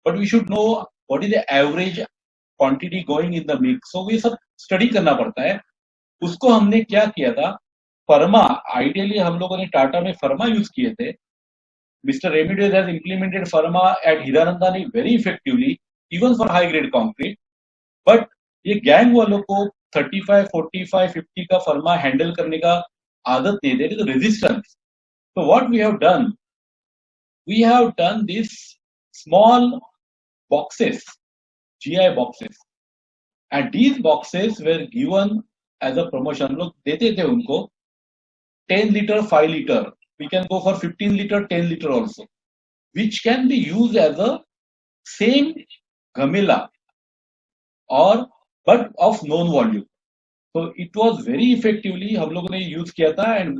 but we should know what is the average quantity going in the mix. So ये सब स्टडी करना पड़ता है. उसको हमने क्या किया था, फर्मा, आइडियली हम लोगों ने टाटा में फर्मा यूज किए थे. Mr. Remedios has implemented Pharma at Hiranandani very effectively, even for high grade concrete. But ये गैंग वालों को 35 45 50 का फर्मा हैंडल करने का आदत नहीं, there is resistance. So what we have done these small boxes, GI boxes, and these boxes were given as a promotion. हम लोग देते थे उनको 10 liter 5 liter, we can go for 15 liter 10 liter also, which can be used as a same gamela or but of known volume. So it was very effectively हम लोगों ने use किया था, and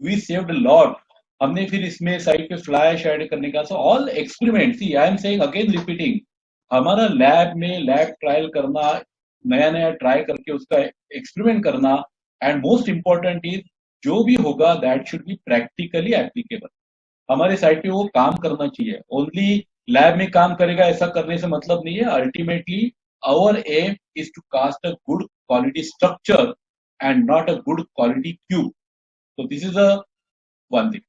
we saved a lot. हमने फिर इसमें side पे flash add करने का. So all experiment, see I am saying again repeating, हमारा लैब में लैब ट्रायल करना, नया नया ट्राई करके उसका एक्सपेरिमेंट करना. एंड मोस्ट इंपॉर्टेंट इज जो भी होगा that should be practically applicable. हमारे साइड पे वो काम करना चाहिए. ओनली लैब में काम करेगा ऐसा करने से मतलब नहीं है. Ultimately our aim is to cast a good quality structure and not a good quality cube. So this is a one thing.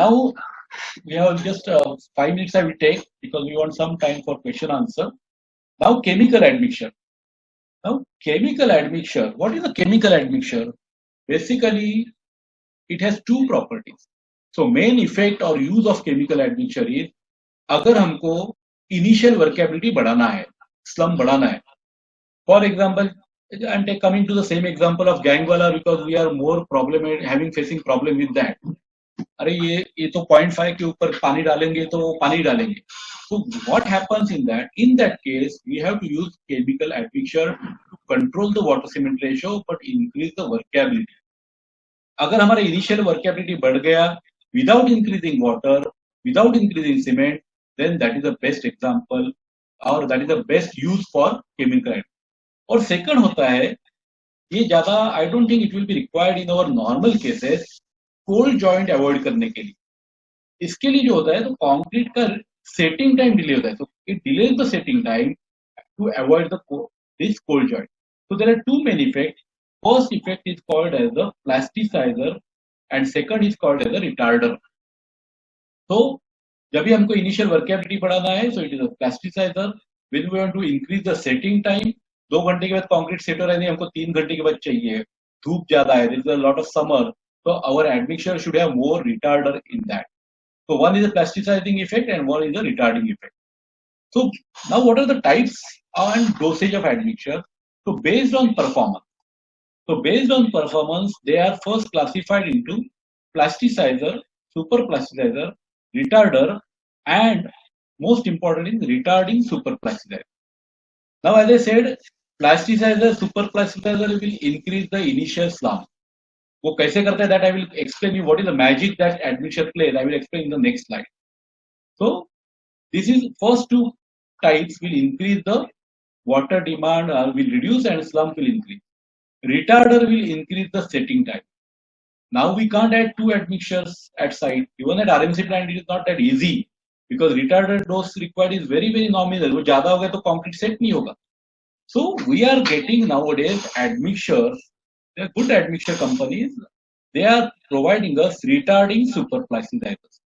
Now we have just 5 minutes I will take, because we want some time for question answer. Now chemical admixture. Now chemical admixture, what is a chemical admixture? Basically it has two properties. So main effect or use of chemical admixture is, अगर हमको initial workability बढ़ाना है, slum बढ़ाना है. For example, I'm coming to the same example of Gangwala because we are more problem having facing problem with that. अरे ये तो 0.5 के ऊपर पानी डालेंगे तो पानी डालेंगे. So what happens in that case we have to use chemical admixture to control the water cement ratio but increase the workability. अगर हमारा इनिशियल वर्केबिलिटी बढ़ गया without increasing water, without increasing cement, then that is the best example or that is the best use for chemical. और second होता है, ये ज्यादा I don't think it will be required in our normal cases, cold joint avoid करने के लिए, इसके लिए जो होता है तो कंक्रीट का सेटिंग टाइम डिले होता है, तो it delays the setting time to avoid this cold joint. So there are two main effects. First effect is called as the plasticizer and second is called as a retarder. So जब भी हमको initial workability बढ़ाना है, so it is a plasticizer. When we want to increase the setting time, 2 घंटे के बाद concrete set हो रहा है, नहीं हमको 3 घंटे के बाद चाहिए, धूप ज्यादा है, there is a lot of summer, so our admixture should have more retarder in that. So one is a plasticizing effect and one is a retarding effect. So now what are the types and dosage of admixture? So based on performance, they are first classified into plasticizer, super plasticizer, retarder, and most important is retarding super plasticizer. Now as I said, plasticizer, super plasticizer will increase the initial slump. वो कैसे करता है, that I will explain you what is the magic that admixture plays. I will explain in the next slide. So this is first two types will increase the water demand, will reduce and slump will increase. Retarder will increase the setting time. Now we can't add two admixtures at site. Even at RMC plant it is not that easy because retarder dose required is very nominal. वो ज़्यादा हो गया तो concrete set नहीं होगा. So we are getting nowadays admixtures. They are good admixture companies. They are providing us retarding super plasticizers.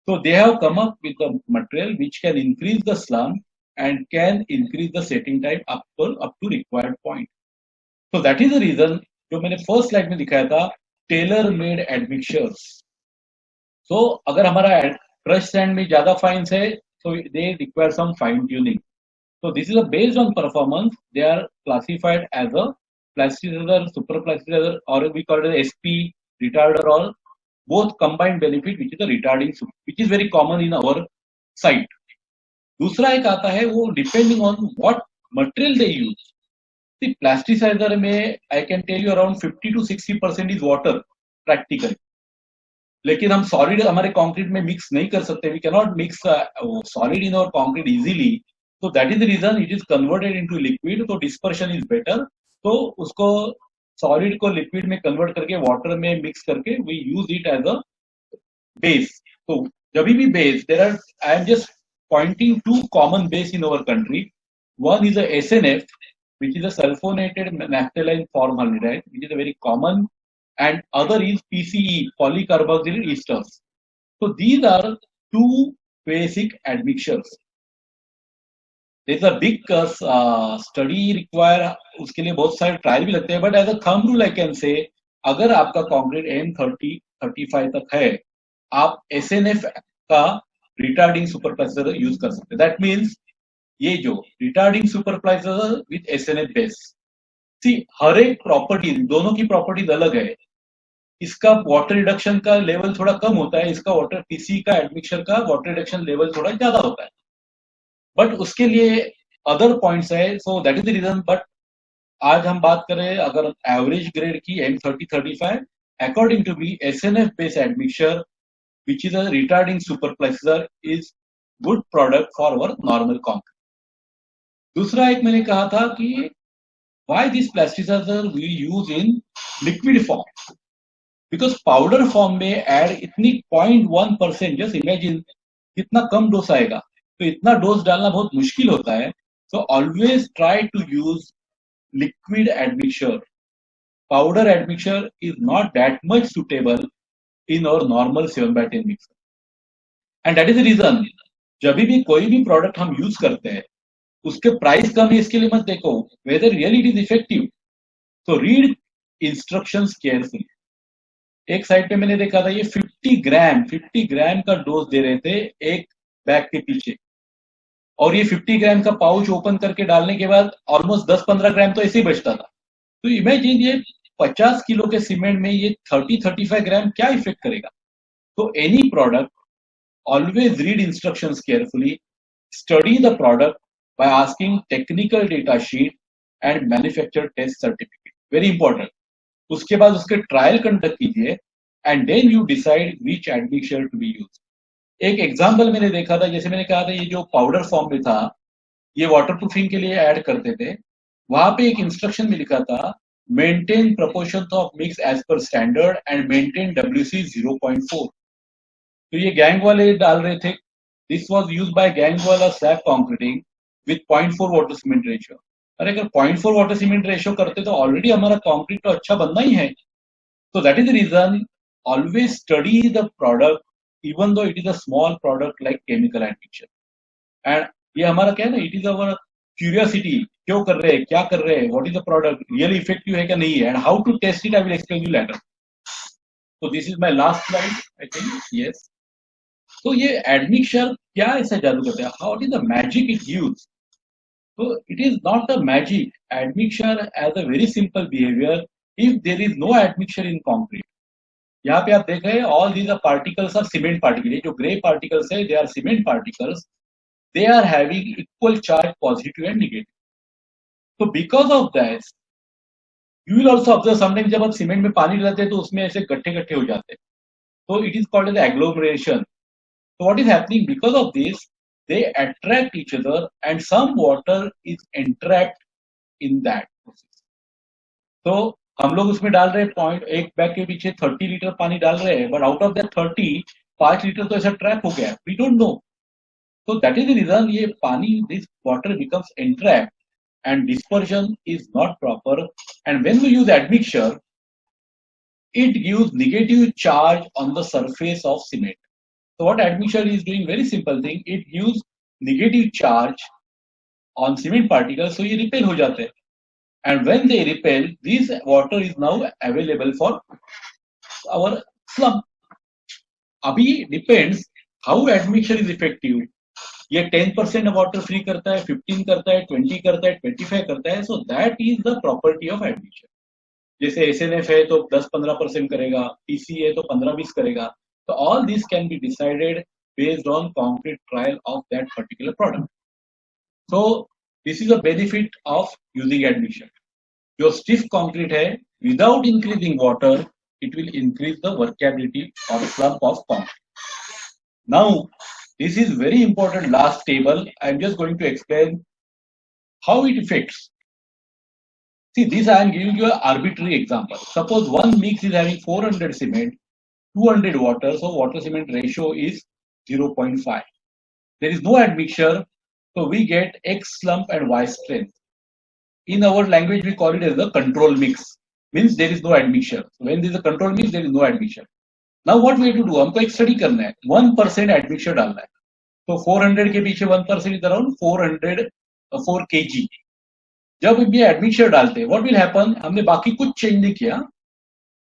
So they have come up with a material which can increase the slump and can increase the setting time up to required point. So that is the reason जो मैंने first slide में दिखाया था tailor made admixtures. So अगर हमारा crush sand में ज़्यादा fines है, so they require some fine tuning. So this is a based on performance. They are classified as a plasticizer, super plasticizer, or we call it SP retarder, or both combined benefit, which is the retarding, which is very common in our site. दूसरा एक आता है वो depending on what material they use. See, plasticizer में I can tell you around 50 to 60% is water practically. लेकिन हम solid हमारे concrete में mix नहीं कर सकते. We cannot mix solid in our concrete easily. So that is the reason it is converted into liquid. So dispersion is better. तो उसको solid को liquid में convert करके water में mix करके we use it as a base. So जब भी base, there are, I am just pointing two common base in our country. One is a SNF, which is a sulfonated naphthalene formaldehyde, which is a very common, and other is PCE, polycarboxyl esters. So these are two basic admixtures. There is a big study require, उसके लिए बहुत सारे trial भी लगते हैं, but as a thumb rule I can say, अगर आपका concrete M30-35 तक है, आप SNF का retarding super plasticizer यूज कर सकते हैं. That means ये जो retarding super plasticizer with SNF base, see हर एक प्रॉपर्टी, दोनों की प्रॉपर्टीज अलग है. इसका वाटर रिडक्शन का लेवल थोड़ा कम होता है, इसका वाटर पीसी का एडमिक्सचर का वाटर रिडक्शन लेवल थोड़ा ज्यादा होता है, बट उसके लिए अदर पॉइंट्स है. So that is the reason. But आज हम बात करें अगर एवरेज ग्रेड की M30-35, according to me SNF based admixture which is a retarding super plasticizer is good product for our normal concrete. दूसरा एक मैंने कहा था कि why this plasticizer we use in liquid form, because powder form में add इतनी 0.1%, just imagine कितना कम dose आएगा, तो इतना डोज डालना बहुत मुश्किल होता है. So always try to use liquid admixture. Powder admixture is not that much suitable in our normal 7/10 mixer. And that is the reason जब भी कोई भी प्रोडक्ट हम यूज करते हैं उसके प्राइस कम है इसके लिए मत देखो, whether really it is effective. So read instructions carefully. एक साइड पे मैंने देखा था ये 50 ग्राम का डोज दे रहे थे एक बैग के पीछे, और ये 50 ग्राम का पाउच ओपन करके डालने के बाद ऑलमोस्ट 10-15 ग्राम तो ऐसे ही बचता था. तो इमेजिन ये 50 किलो के सीमेंट में ये 30-35 ग्राम क्या इफेक्ट करेगा. तो any product always read instructions carefully, study the product by asking technical data sheet and manufacturer test certificate, very important. उसके बाद उसके ट्रायल कंडक्ट कीजिए and then you decide which admixture to be used. एक example मैंने देखा था, जैसे मैंने कहा था ये जो पाउडर फॉर्म में था ये वाटर प्रूफिंग के लिए ऐड करते थे, वहां पे एक इंस्ट्रक्शन में लिखा था maintain proportions of mix as per standard and maintain WC 0.4. तो ये गैंग वाले डाल रहे थे. This was use by gang वाला slab concreting with 0.4 water cement ratio. अरे अगर 0.4 वाटर सीमेंट रेशियो करते तो ऑलरेडी हमारा कॉन्क्रीट तो अच्छा बनना ही है. So that is the reason always study the product even though it is a small product like chemical admixture. And ये हमारा क्या है ना, it is our curiosity, क्यों कर रहे हैं, क्या कर रहे हैं, what is the product, really effective है क्या नहीं है, and how to test it I will explain you later. So this is my last slide, I think. Yes. तो ये admixture क्या ऐसा जादू करता है, how it is the magic it gives. So it is not a magic. Admixture as a very simple behavior. If there is no admixture in concrete, यहाँ पे आप देख रहे हैं all these particles are cement particle. जो grey particles है they are cement particles. They are having equal charge positive and negative. तो because of that you will also observe sometimes जब आप सीमेंट में पानी डालते हैं तो उसमें ऐसे गट्ठे गट्ठे हो जाते हैं. तो it is called as agglomeration. So what is happening because of this? They attract each other and some water is entrapped in that process. तो हम लोग उसमें डाल रहे हैं पॉइंट एक बैग के पीछे 30 लीटर पानी डाल रहे हैं, but out of that 30 5 litre तो ऐसा ट्रैप हो गया, वी डोंट नो. तो दैट इज द रीजन ये पानी this water becomes entrapped and dispersion is not proper. And when we use admixture, it gives negative charge on the surface of cement. So what admixture is doing, very simple thing, it gives negative charge on cement particles, so ये repel हो जाते हैं. And when they repel, this water is now available for our slump. अभी depends how admixture is effective. ये 10% water free करता है, 15 करता है, 20 करता है, 25 करता है. So that is the property of admixture. जैसे SNF है तो 10-15% करेगा, PC है तो 15-20 करेगा. तो all this can be decided based on concrete trial of that particular product. So this is a benefit of using admixture. जो स्टिफ कॉन्क्रीट है, without increasing water it will increase the workability और slump of concrete. Now, this is very important last table. I am just going to explain how it affects. See, this I am giving you an arbitrary example. Suppose one mix is having 400 cement, 200 water, so water cement ratio is 0.5. There is no admixture, so we get X slump and Y strength. In our language, we call it as the control mix. Means there is no admixture. When there is a control mix, there is no admixture. Now what we have to do, हमको एक study करना है, 1% एडमिक्चर डालना है. तो 400 के पीछे 1% is around 4 kg. जब ये एडमिक्चर डालते हैं, व्हाट विल हैपन, हमने बाकी कुछ चेंज नहीं किया.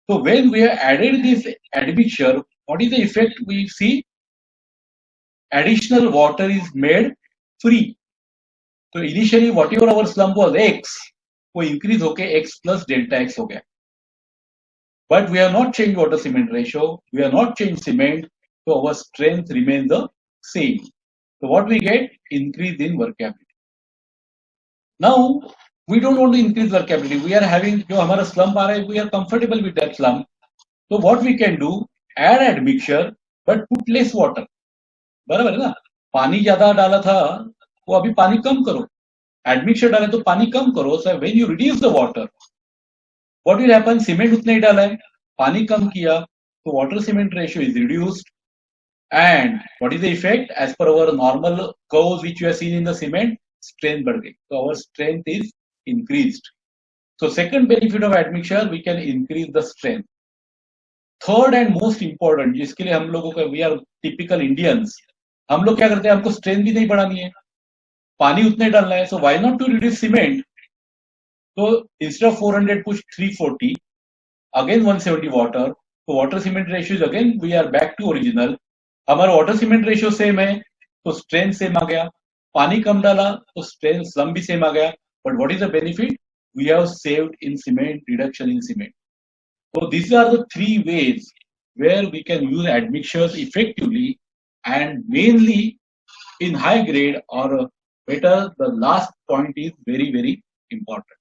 तो when we have added this admixture, what is the effect we see, additional water is made free. तो initially whatever our slump was x, वो इंक्रीज होके x प्लस डेल्टा x हो गया. But we have not changed water cement ratio, we have not changed cement, so our strength remains the same. So what we get, increase in workability. Now we don't want to increase workability, we are having जो हमारा slump आ रहा है, we are comfortable with that slump. So what we can do, add admixture but put less water. बराबर है ना, पानी ज्यादा डाला था, वो अभी पानी कम करो. Admixture डाले तो पानी कम करो. So when you reduce the water, what will happen, cement उतना ही डाला है, पानी कम किया, तो water cement ratio is reduced. And what is the effect, as per our normal curves which you have seen in the cement, strength बढ़ गई. तो our strength is increased. So second benefit of admixture, we can increase the strength. Third and most important, जिसके लिए हम लोगों का, we are typical Indians, हम लोग क्या करते हैं, हमको स्ट्रेंथ भी नहीं बढ़ानी है, पानी उतने डालना है. So why not to reduce cement. So instead of 400 push 340, again 170 water, so water cement ratio is again we are back to original. हमारा water cement ratio same है, तो strength same आ गया. पानी कम डाला तो strength slump भी same आ गया. But what is the benefit? We have saved in cement, reduction in cement. So these are the three ways where we can use admixtures effectively, and mainly in high grade or better, the last point is very, very important.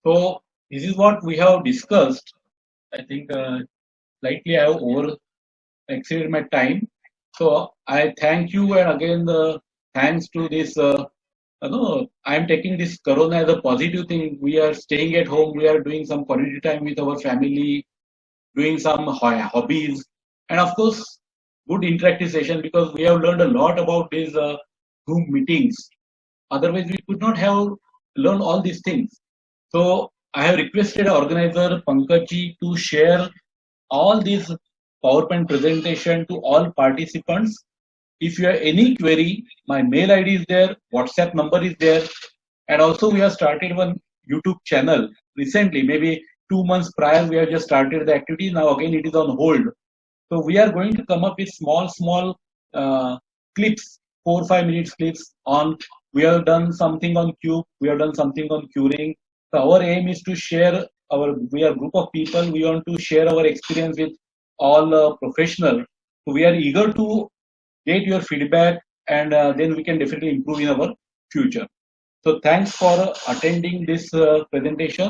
So this is what we have discussed. I think slightly I have over exceeded my time. So I thank you, and again thanks to this I am taking this corona as a positive thing. We are staying at home. We are doing some quality time with our family, doing some hobbies, and of course, good interactive session because we have learned a lot about these Zoom meetings. Otherwise, we could not have learned all these things. So I have requested our organizer Pankajji to share all these PowerPoint presentation to all participants. If you have any query, my mail ID is there, WhatsApp number is there, and also we have started one YouTube channel recently, maybe 2 months prior. We have just started the activity. Now again it is on hold. So we are going to come up with small clips, 4 5 minutes clips on. We have done something on Cube. We have done something on curing. So our aim is to share our. We are a group of people. We want to share our experience with all professionals. So we are eager to get your feedback, and then we can definitely improve in our future. So thanks for attending this presentation.